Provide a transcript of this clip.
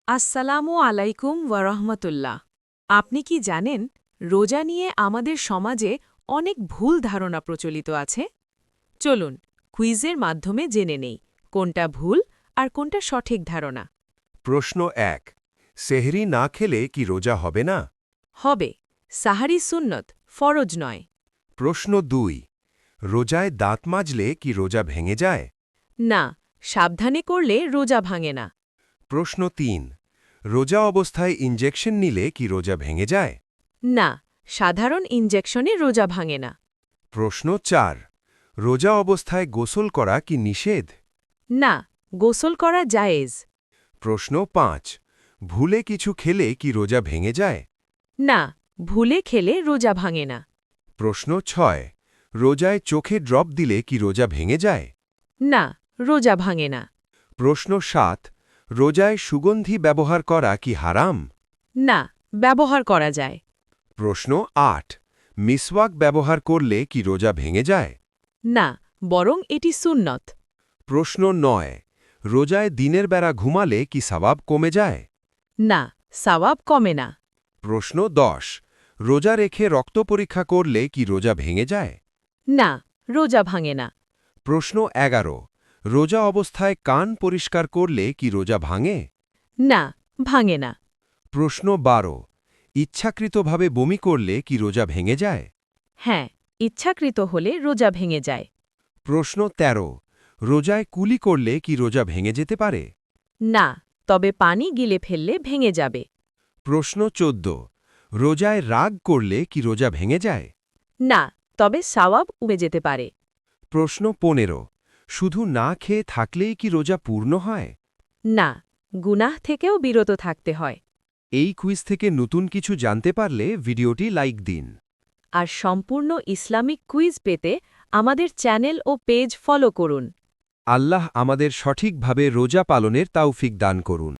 আসসালামু আলাইকুম ওয়ারহমতুল্লাহ। আপনি কি জানেন, রোজা নিয়ে আমাদের সমাজে অনেক ভুল ধারণা প্রচলিত আছে? চলুন কুইজের মাধ্যমে জেনে নেই কোনটা ভুল আর কোনটা সঠিক ধারণা। প্রশ্ন ১। সেহরি না খেলে কি রোজা হবে না? হবে, সাহারি সুন্নত, ফরজ নয়। প্রশ্ন ২। রোজায় দাঁত মাজলে কি রোজা ভেঙে যায়? না, সাবধানে করলে রোজা ভাঙে না। প্রশ্ন ৩। রোজা অবস্থায় ইনজেকশন নিলে কি রোজা ভেঙে যায়? না, সাধারণ ইনজেকশনে রোজা ভাঙে না। প্রশ্ন ৪। রোজা অবস্থায় গোসল করা কি নিষেধ? না, গোসল করা জায়েজ। প্রশ্ন ৫। ভুলে কিছু খেলে কি রোজা ভেঙে যায়? না, ভুলে খেলে রোজা ভাঙে না। প্রশ্ন ৬। রোজায় চোখে ড্রপ দিলে কি রোজা ভেঙে যায়? না, রোজা ভাঙে না। প্রশ্ন ৭। রোজায় সুগন্ধি ব্যবহার করা কি হারাম? না, ব্যবহার করা যায়। প্রশ্ন ৮। মিসওয়াক ব্যবহার করলে কি রোজা ভেঙে যায়? না, বরং এটি সুন্নত। প্রশ্ন ৯। রোজায় দিনের বেলা ঘুমালে কি সওয়াব কমে যায়? না, সওয়াব কমে না। প্রশ্ন ১০। রোজা রেখে রক্ত পরীক্ষা করলে কি রোজা ভেঙে যায়? না, রোজা ভাঙে না। প্রশ্ন ১১। রোজা অবস্থায় কান পরিষ্কার করলে কি রোজা ভাঙে? না, ভাঙে না। প্রশ্ন ১২। ইচ্ছাকৃতভাবে বমি করলে কি রোজা ভেঙে যায়? হ্যাঁ, ইচ্ছাকৃত হলে রোজা ভেঙে যায়। প্রশ্ন ১৩। রোজায় কুলি করলে কি রোজা ভেঙে যেতে পারে? না, তবে পানি গিলে ফেললে ভেঙে যাবে। প্রশ্ন ১৪। রোজায় রাগ করলে কি রোজা ভেঙে যায়? না, তবে সওয়াব উবে যেতে পারে। প্রশ্ন ১৫। শুধু না খেয়ে থাকলেই কি রোজা পূর্ণ হয়? না, গুনাহ থেকেও বিরত থাকতে হয়। এই কুইজ থেকে নতুন কিছু জানতে পারলে ভিডিওটি লাইক দিন। আর সম্পূর্ণ ইসলামিক কুইজ পেতে আমাদের চ্যানেল ও পেজ ফলো করুন। আল্লাহ আমাদের সঠিকভাবে রোজা পালনের তাওফিক দান করুন।